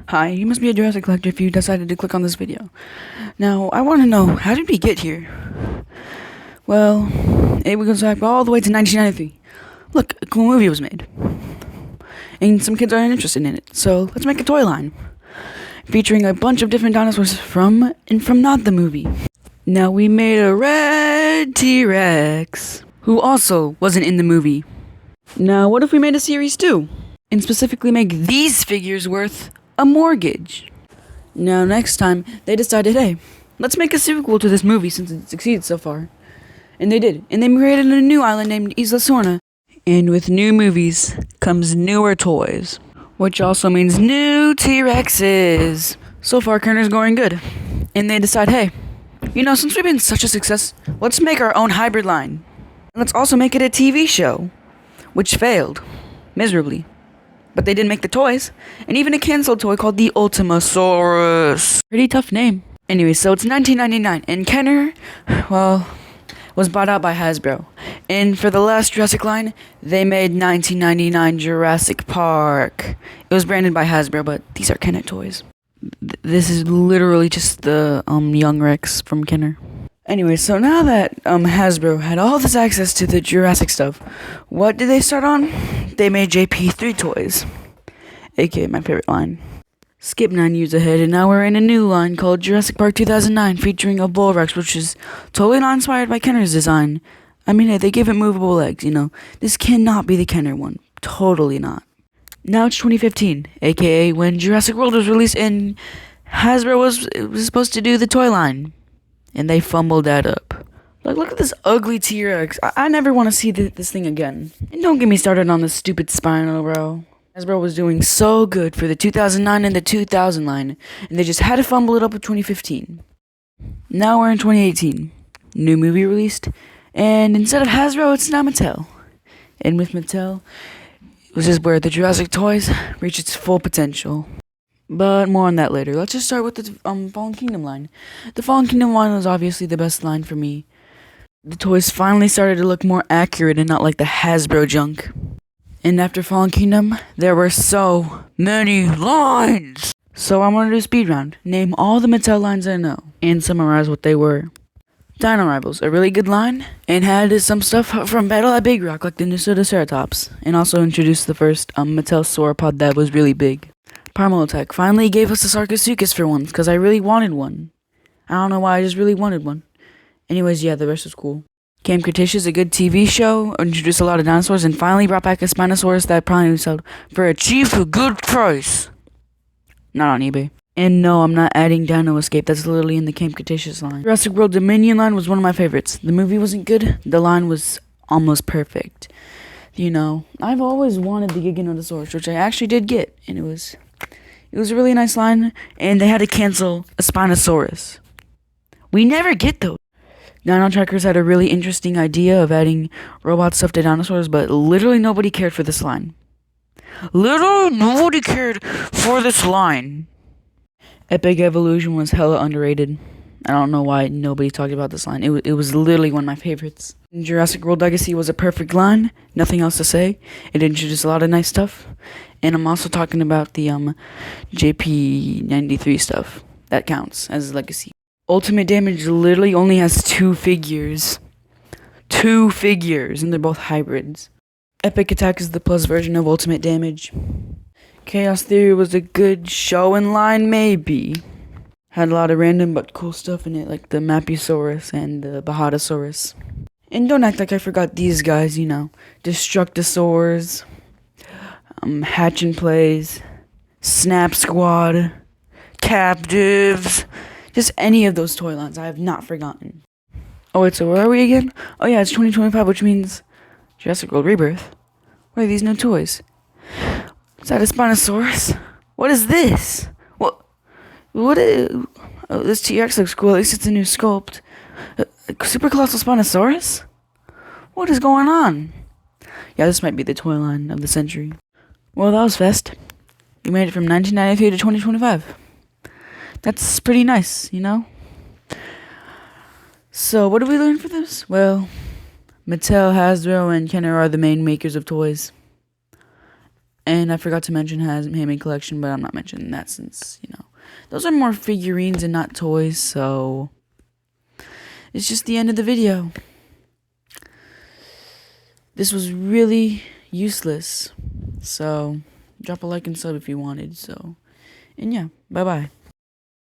Hi, you must be a Jurassic collector if you decided to click on this video. Now, I want to know, how did we get here? Well, it goes back all the way to 1993. Look, a cool movie was made. And some kids are interested in it, so let's make a toy line. Featuring a bunch of different dinosaurs from not the movie. Now, we made a red T-Rex, who also wasn't in the movie. Now, what if we made a series 2? And specifically make these figures worth a mortgage. Now, next time, they decided, hey, let's make a sequel to this movie since it succeeded so far. And they did. And they created a new island named Isla Sorna. And with new movies comes newer toys, which also means new T-Rexes. So far, Kerner's going good. And they decide, hey, since we've been such a success, let's make our own hybrid line. Let's also make it a TV show, which failed miserably. But they didn't make the toys, and even a canceled toy called the Ultimasaurus. Pretty tough name. Anyway, so it's 1999, and Kenner, was bought out by Hasbro. And for the last Jurassic line, they made 1999 Jurassic Park. It was branded by Hasbro, but these are Kenner toys. This is literally just the young Rex from Kenner. Anyway, so now that Hasbro had all this access to the Jurassic stuff, what did they start on? They made JP3 toys, aka my favorite line. Skip 9 years ahead, and now we're in a new line called Jurassic Park 2009, featuring a Bull Rex, which is totally not inspired by Kenner's design. I mean, hey, they give it movable legs, This cannot be the Kenner one. Totally not. Now it's 2015, aka when Jurassic World was released, and Hasbro was supposed to do the toy line. And they fumbled that up. Look at this ugly T-Rex. I never want to see this thing again. And don't get me started on this stupid spinal, bro. Hasbro was doing so good for the 2009 and the 2000 line, and they just had to fumble it up with 2015. Now we're in 2018. New movie released, and instead of Hasbro, it's now Mattel. And with Mattel, this is where the Jurassic toys reach its full potential. But more on that later. Let's just start with the Fallen Kingdom line. The Fallen Kingdom line was obviously the best line for me. The toys finally started to look more accurate and not like the Hasbro junk. And after Fallen Kingdom, there were so many lines! So I'm gonna do a speed round. Name all the Mattel lines I know, and summarize what they were. Dino Rivals, a really good line, and had some stuff from Battle at Big Rock, like the Ceratops, and also introduced the first Mattel sauropod that was really big. Parmalotech finally gave us a Sarcosuchus for once, because I really wanted one. I don't know why, I just really wanted one. Anyways, yeah, the rest was cool. Camp Cretaceous, a good TV show, introduced a lot of dinosaurs, and finally brought back a Spinosaurus that probably sold for a cheap, good price. Not on eBay. And no, I'm not adding Dino Escape, that's literally in the Camp Cretaceous line. Jurassic World Dominion line was one of my favorites. The movie wasn't good, the line was almost perfect. I've always wanted the Giganotosaurus, which I actually did get, and it was a really nice line, and they had to cancel a Spinosaurus. We never get those. Dino Trackers had a really interesting idea of adding robot stuff to dinosaurs, but literally nobody cared for this line. Literally nobody cared for this line. Epic Evolution was hella underrated. I don't know why nobody talked about this line. It was literally one of my favorites. Jurassic World Legacy was a perfect line. Nothing else to say. It introduced a lot of nice stuff. And I'm also talking about the JP93 stuff. That counts as Legacy. Ultimate Damage literally only has 2 figures. 2 figures, and they're both hybrids. Epic Attack is the plus version of Ultimate Damage. Chaos Theory was a good show and line, maybe. Had a lot of random but cool stuff in it, like the Mapusaurus and the Bahatosaurus. And don't act like I forgot these guys, Destructosaurs, Hatch and Plays, Snap Squad, Captives, just any of those toy lines I have not forgotten. Oh wait, so where are we again? Oh yeah, it's 2025, which means Jurassic World Rebirth. What are these new toys? Is that a Spinosaurus? What is this? This T-Rex looks cool, at least it's a new sculpt. Super Colossal Spinosaurus? What is going on? Yeah, this might be the toy line of the century. Well, that was fast. We made it from 1993 to 2025. That's pretty nice, So, what did we learn for this? Well, Mattel, Hasbro, and Kenner are the main makers of toys. And I forgot to mention has handmade collection, but I'm not mentioning that since, those are more figurines and not toys, so it's just the end of the video. This was really useless, so drop a like and sub if you wanted, and yeah, bye-bye.